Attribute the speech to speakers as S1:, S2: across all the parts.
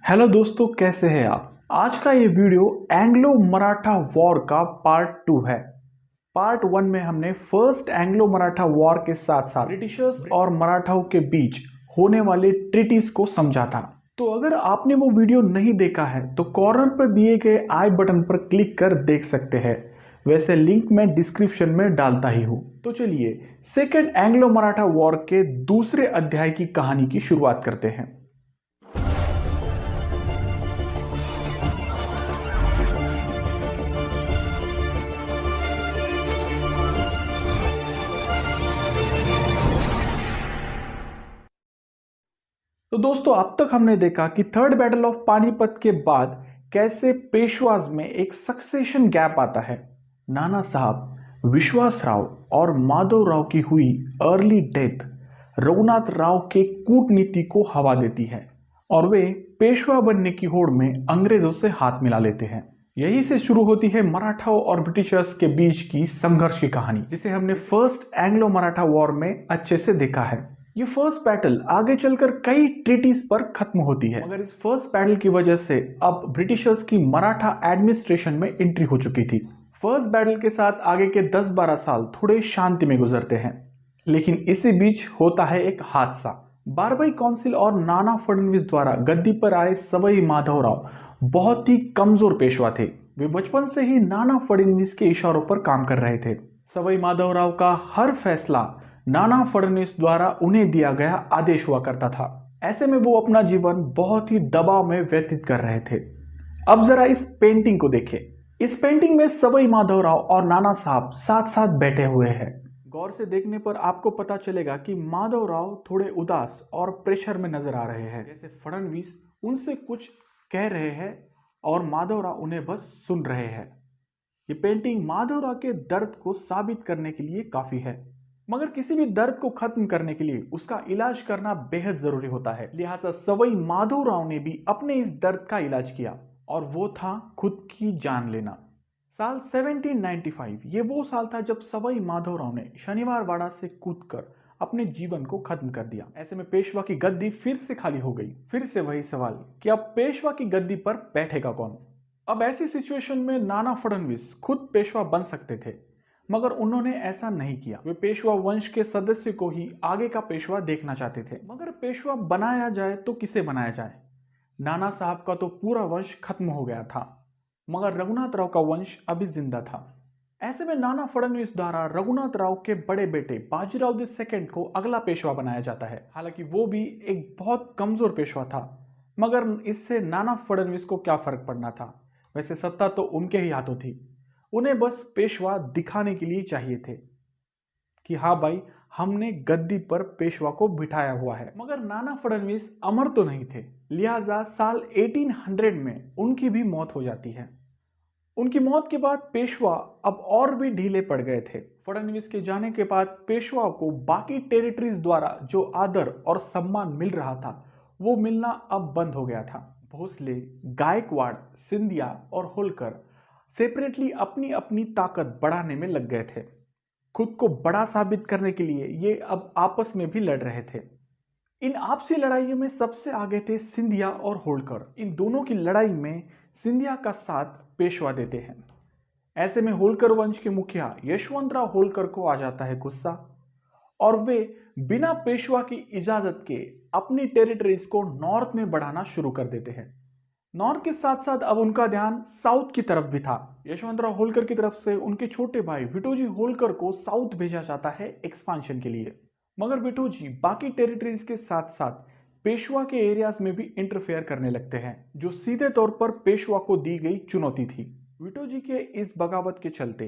S1: Hello दोस्तों, कैसे हैं आप। आज का ये वीडियो एंग्लो मराठा वॉर का पार्ट 2 है। पार्ट 1 में हमने फर्स्ट एंग्लो मराठा वॉर के साथ साथ ब्रिटिशर्स और मराठाओं के बीच होने वाले ट्रीटीज को समझा था। तो अगर आपने वो वीडियो नहीं देखा है तो कॉर्नर पर दिए गए आई बटन पर क्लिक कर देख सकते हैं। वैसे लिंक मैं डिस्क्रिप्शन में डालता ही हूँ। तो चलिए सेकेंड एंग्लो मराठा वॉर के दूसरे अध्याय की कहानी की शुरुआत करते हैं। तो दोस्तों, अब तक हमने देखा कि थर्ड बैटल ऑफ पानीपत के बाद कैसे पेशवाज में एक सक्सेशन गैप आता है। नाना साहब, विश्वास राव और माधव राव की हुई अर्ली डेथ रघुनाथ राव के कूटनीति को हवा देती है और वे पेशवा बनने की होड़ में अंग्रेजों से हाथ मिला लेते हैं। यही से शुरू होती है मराठाओं और ब्रिटिशर्स के बीच की संघर्ष की कहानी, जिसे हमने फर्स्ट एंग्लो मराठा वॉर में अच्छे से देखा है। ये फर्स्ट बैटल आगे चलकर कई ट्रीटीज पर खत्म होती है, मगर इस फर्स्ट बैटल की वजह से अब ब्रिटिशर्स की मराठा एडमिनिस्ट्रेशन में एंट्री हो चुकी थी। फर्स्ट बैटल के साथ आगे के 10-12 साल थोड़े शांति में गुजरते हैं, लेकिन इसी बीच होता है एक हादसा। बारबई काउंसिल और नाना फडणवीस द्वारा गद्दी पर आए सवाई माधवराव बहुत ही कमजोर पेशवा थे। वे बचपन से ही नाना फडणवीस के इशारों पर काम कर रहे थे। सवाई माधवराव का हर फैसला नाना फडणवीस द्वारा उन्हें दिया गया आदेश हुआ करता था। ऐसे में वो अपना जीवन बहुत ही दबाव में व्यतीत कर रहे थे। अब जरा इस पेंटिंग को देखें। इस पेंटिंग में सवाई माधवराव और नाना साहब साथ साथ बैठे हुए हैं। गौर से देखने पर आपको पता चलेगा कि माधवराव थोड़े उदास और प्रेशर में नजर आ रहे हैं, जैसे फडणवीस उनसे कुछ कह रहे हैं और माधवराव उन्हें बस सुन रहे हैं। ये पेंटिंग माधवराव के दर्द को साबित करने के लिए काफी है, मगर किसी भी दर्द को खत्म करने के लिए उसका इलाज करना बेहद जरूरी होता है। लिहाजा सवाई माधवराव ने भी अपने इस दर्द का इलाज किया और वो था खुद की जान लेना। साल 1795 ये वो साल था जब सवाई माधवराव ने शनिवार वाड़ा से कूदकर अपने जीवन को खत्म कर दिया। ऐसे में पेशवा की गद्दी फिर से खाली हो गई। फिर से वही सवाल कि अब पेशवा की गद्दी पर बैठेगा कौन। अब ऐसी सिचुएशन में नाना फडणवीस खुद पेशवा बन सकते थे, मगर उन्होंने ऐसा नहीं किया। वे पेशवा वंश के सदस्य को ही आगे का पेशवा देखना चाहते थे। मगर पेशवा बनाया जाए तो किसे बनाया जाए। नाना साहब का तो पूरा वंश खत्म हो गया था, मगर रघुनाथ राव का वंश अभी जिंदा था। ऐसे में नाना फडणवीस द्वारा रघुनाथ राव के बड़े बेटे बाजीराव II को अगला पेशवा बनाया जाता है। हालांकि वो भी एक बहुत कमजोर पेशवा था, मगर इससे नाना फडणवीस को क्या फर्क पड़ना था। वैसे सत्ता तो उनके ही हाथों थी। उन्हें बस पेशवा दिखाने के लिए चाहिए थे कि हाँ भाई, हमने गद्दी पर पेशवा को बिठाया हुआ है। मगर नाना फडणवीस अमर तो नहीं थे, लिहाजा साल 1800 में उनकी भी मौत हो जाती है। उनकी मौत के बाद पेशवा अब और भी ढीले पड़ गए थे। फडणवीस के जाने के बाद पेशवा को बाकी टेरिटरीज द्वारा जो आदर और सम्मान मिल रहा था वो मिलना अब बंद हो गया था। भोसले, गायकवाड़, सिंधिया और होलकर सेपरेटली अपनी अपनी ताकत बढ़ाने में लग गए थे। खुद को बड़ा साबित करने के लिए ये अब आपस में भी लड़ रहे थे। इन आपसी लड़ाइयों में सबसे आगे थे सिंधिया और होलकर। इन दोनों की लड़ाई में सिंधिया का साथ पेशवा देते हैं। ऐसे में होलकर वंश के मुखिया यशवंतराव होलकर को आ जाता है गुस्सा और वे बिना पेशवा की इजाजत के अपनी टेरिटरीज को नॉर्थ में बढ़ाना शुरू कर देते हैं। नॉर्थ के साथ साथ अब उनका ध्यान साउथ की तरफ भी था। यशवंतराव होलकर की तरफ से उनके छोटे भाई विटोजी होलकर को साउथ भेजा जाता है एक्सपांशन के लिए, मगर विटोजी बाकी टेरिटरीज के साथ साथ पेशवा के एरियाज में भी इंटरफेयर करने लगते हैं, जो सीधे तौर पर पेशवा को दी गई चुनौती थी। विटोजी के इस बगावत के चलते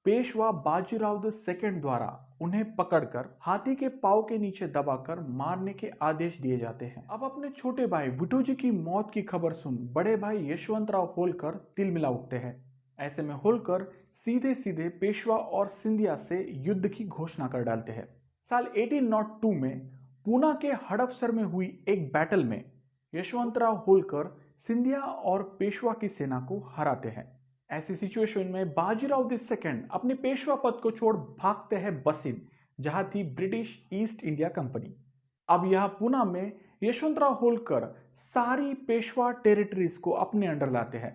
S1: पेशवा बाजीराव II द्वारा उन्हें पकड़कर हाथी के पांव के नीचे दबाकर मारने के आदेश दिए जाते हैं। अब अपने छोटे भाई विटोजी की मौत की खबर सुन बड़े भाई यशवंतराव होलकर तिलमिला उठते हैं। ऐसे में होलकर सीधे सीधे पेशवा और सिंधिया से युद्ध की घोषणा कर डालते हैं। साल 1802 में पूना के हड़पसर में हुई एक बैटल में यशवंतराव होलकर सिंधिया और पेशवा की सेना को हराते हैं। ऐसी सिचुएशन में बाजीराव II अपने पेशवा पद को छोड़ भागते हैं बसिन, जहां थी ब्रिटिश ईस्ट इंडिया कंपनी। अब यह पूना में यशवंतराव होलकर सारी पेशवा टेरिटरीज को अपने अंडर लाते हैं।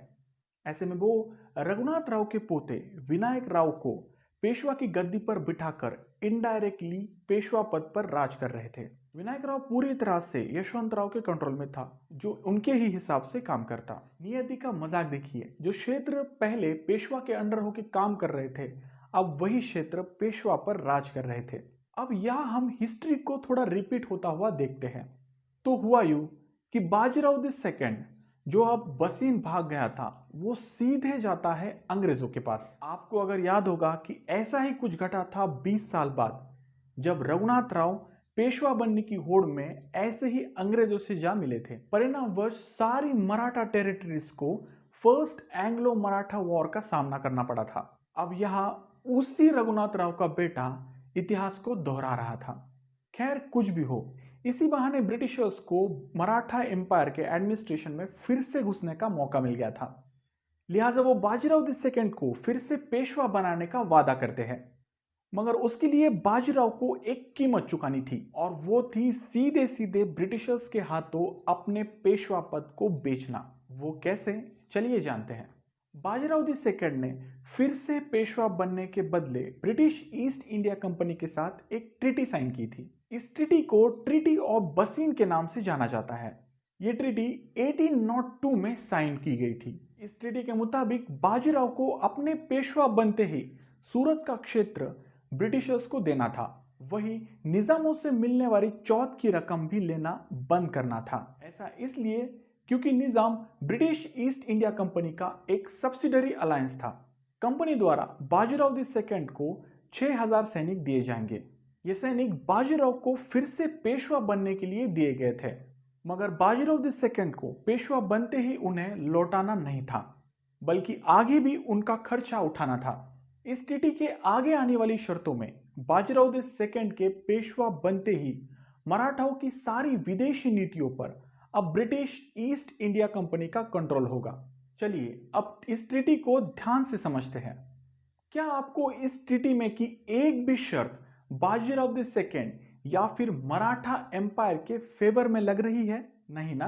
S1: ऐसे में वो रघुनाथ राव के पोते विनायक राव को पेशवा की गद्दी पर बिठाकर इनडायरेक्टली पेशवा पद पर राज कर रहे थे। विनायक राव पूरी तरह से यशवंत राव के कंट्रोल में था, जो उनके ही हिसाब से काम करता। नियति का मजाक देखिए, जो क्षेत्र पहले पेशवा के अंडर होकर काम कर रहे थे, अब वही क्षेत्र पेशवा पर राज कर रहे थे। अब यहाँ हम हिस्ट्री को थोड़ा रिपीट होता हुआ देखते हैं। तो हुआ यूं कि बाजीराव द सेकंड, जो अब बसीन भाग गया था, वो सीधे जाता है अंग्रेजों के पास। आपको अगर याद होगा कि ऐसा ही कुछ घटा था 20 साल बाद, जब रघुनाथ राव पेशवा बनने की होड़ में ऐसे ही अंग्रेजों से जा मिले थे। परिणामवश सारी मराठा टेरिटरीज को फर्स्ट एंग्लो मराठा वॉर का सामना करना पड़ा था। अब यहाँ उसी रघुनाथ राव का बेटा इतिहास को दोहरा रहा था। खैर कुछ भी हो, इसी बहाने ब्रिटिशर्स को मराठा एम्पायर के एडमिनिस्ट्रेशन में फिर से घुसने का मौका मिल गया था। लिहाजा वो बाजीराव द सेकंड को फिर से पेशवा बनाने का वादा करते हैं, मगर उसके लिए बाजीराव को एक कीमत चुकानी थी, और वो थी सीधे सीधे ब्रिटिशर्स के हाथों अपने पेशवा पद को बेचना। वो कैसे, चलिए जानते हैं। बाजीराव द सेकंड ने फिर से पेशवा बनने के बदले ब्रिटिश ईस्ट इंडिया कंपनी के साथ एक ट्रीटी साइन की थी। इस ट्रीटी को ट्रीटी ऑफ बसीन के नाम से जाना जाता है। ये ट्रीटी 1802 में साइन की गई थी। इस ट्रीटी के मुताबिक बाजीराव को अपने पेशवा बनते ही सूरत का क्षेत्र ब्रिटिशर्स को देना था, वही निजामों से मिलने वाली चौथ की रकम भी लेना बंद करना था। ऐसा इसलिए क्योंकि निजाम ब्रिटिश ईस्ट इंडिया कंपनी का एक सब्सिडरी अलायंस था। कंपनी द्वारा बाजीराव द सेकंड को 6000 सैनिक दिए जाएंगे। ये सैनिक बाजीराव को फिर से पेशवा बनने के लिए दिए गए थे, मगर बाजीराव द सेकंड को पेशवा बनते ही उन्हें लौटाना नहीं था, बल्कि आगे भी उनका खर्चा उठाना था। इस ट्रीटी के आगे आने वाली शर्तों में बाजीराव द सेकंड के पेशवा बनते ही मराठाओं की सारी विदेशी नीतियों पर अब ब्रिटिश ईस्ट इंडिया कंपनी का कंट्रोल होगा। चलिए अब इस ट्रीटी को ध्यान से समझते हैं। क्या आपको इस ट्रीटी में की एक भी शर्त बाजीराव द सेकंड या फिर मराठा एम्पायर के फेवर में लग रही है? नहीं ना।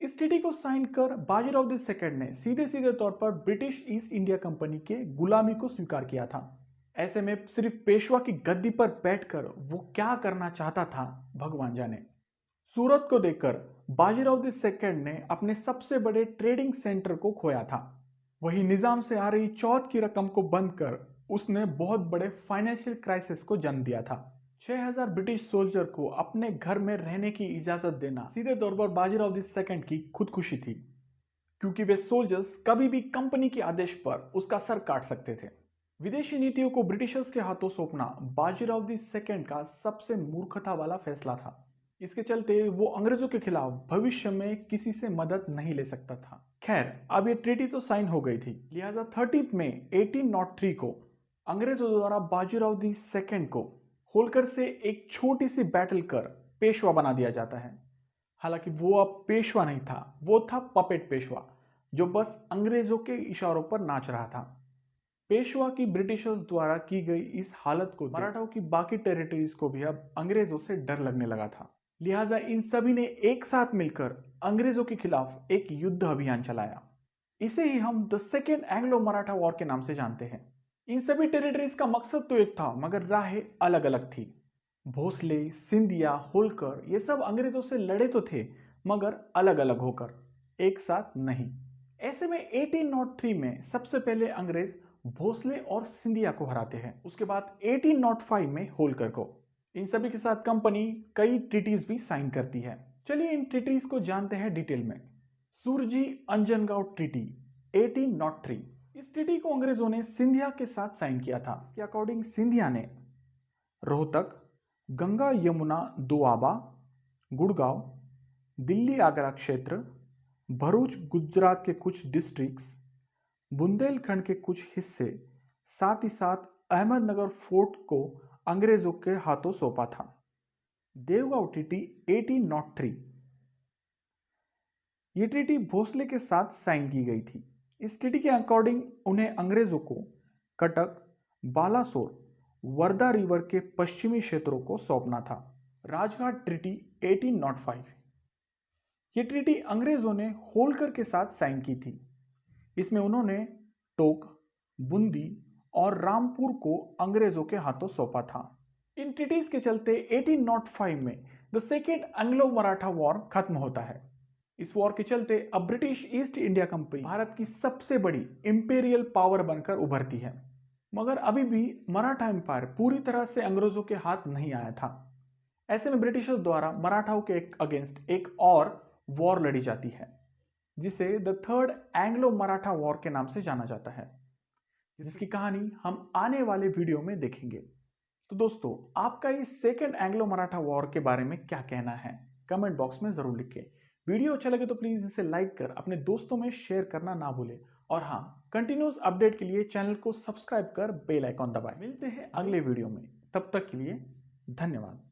S1: इस ट्रीटी को साइन कर बाजीराव द सेकंड ने सीधे सीधे तौर पर ब्रिटिश ईस्ट इंडिया कंपनी के गुलामी को स्वीकार किया था। ऐसे में सिर्फ पेशवा की गद्दी पर बैठकर वो क्या करना चाहता था, भगवान जाने। सूरत को देखकर बाजीराव द सेकंड ने अपने सबसे बड़े ट्रेडिंग सेंटर को खोया था। वही निजाम से आ रही चौथ की रकम को बंद कर उसने बहुत बड़े फाइनेंशियल क्राइसिस को जन्म दिया था। 6000 ब्रिटिश सोल्जर को अपने घर में रहने की इजाजत देना सीधे तौर पर बाजीराव द सेकंड की खुदकुशी थी, क्योंकि वे सोल्जर्स कभी भी कंपनी के आदेश पर उसका सर काट सकते थे। विदेशी नीतियों को ब्रिटिशर्स के हाथों सौंपना बाजीराव द सेकंड का सबसे मूर्खता वाला फैसला था। इसके चलते वो अंग्रेजों के खिलाफ भविष्य में किसी से मदद नहीं ले सकता था। खैर अब ये ट्रीटी तो साइन हो गई थी, लिहाजा 30 मई 1803 को अंग्रेजों द्वारा बाजीराव द सेकंड को होलकर से एक छोटी सी बैटल कर पेशवा बना दिया जाता है। हालांकि वो अब पेशवा नहीं था, वो था पपेट पेशवा, जो बस अंग्रेजों के इशारों पर नाच रहा था। पेशवा की ब्रिटिशर्स द्वारा की गई इस हालत को मराठाओं की बाकी टेरिटरीज को भी अब अंग्रेजों से डर लगने लगा था। लिहाजा इन सभी ने एक साथ मिलकर अंग्रेजों के खिलाफ एक युद्ध अभियान चलाया। इसे ही हम the second Anglo Maratha war के नाम से जानते हैं। इन सभी टेरिटरीज का मकसद तो एक था, मगर राहें अलग अलग थी। भोसले, सिंधिया, होलकर ये सब अंग्रेजों से लड़े तो थे, मगर अलग अलग होकर, एक साथ नहीं। ऐसे में 1803 में सबसे पहले अंग्रेज भोसले और सिंधिया को हराते हैं। उसके बाद 1805 में होलकर को। इन सभी के साथ कंपनी कई ट्रीटीज भी साइन करती है। चलिए इन ट्रीटीज को जानते हैं डिटेल में। सुरजी अंजनगांव ट्रीटी 1803। इस ट्रीटी को अंग्रेजों ने सिंधिया के साथ साइन किया था। इसके अकॉर्डिंग सिंधिया ने रोहतक, गंगा यमुना दोआबा, गुड़गांव, दिल्ली आगरा क्षेत्र, भरूच गुजरात के कुछ डिस्ट्रिक्ट्स, बुंदेलखंड के कुछ हिस्से, साथ ही साथ अहमदनगर फोर्ट को अंग्रेजों के हाथों सौंपा था। देवगांव ट्रीटी 1803। यह ट्रीटी भोसले के साथ साइन की गई थी। इस ट्रीटी के अकॉर्डिंग उन्हें अंग्रेजों को कटक, बालासोर, वर्धा रिवर के पश्चिमी क्षेत्रों को सौंपना था। राजघाट ट्रीटी 1805। ये ट्रीटी अंग्रेजों ने होल्कर के साथ साइन की थी। इसमें उन्होंने टोक, बूंदी और रामपुर को अंग्रेजों के हाथों सौंपा था। इन ट्रीटीज के चलते 1805 में the second Anglo Maratha war खत्म होता है। इस वॉर के चलते अब British east India company Bharat की सबसे बड़ी इंपेरियल पावर बनकर उभरती है। मगर अभी भी मराठा एम्पायर पूरी तरह से अंग्रेजों के हाथ नहीं आया था। ऐसे में ब्रिटिशर्स द्वारा मराठाओं के अगेंस्ट एक और वॉर लड़ी जाती है, जिसे the third Anglo Maratha war के नाम से जाना जाता है, जिसकी कहानी हम आने वाले वीडियो में देखेंगे। तो दोस्तों, आपका इस सेकेंड एंग्लो मराठा वॉर के बारे में क्या कहना है, कमेंट बॉक्स में जरूर लिखें। वीडियो अच्छा लगे तो प्लीज इसे लाइक कर अपने दोस्तों में शेयर करना ना भूलें। और हाँ, कंटिन्यूस अपडेट के लिए चैनल को सब्सक्राइब कर बेल आइकॉन दबाएं। मिलते हैं अगले वीडियो में, तब तक के लिए धन्यवाद।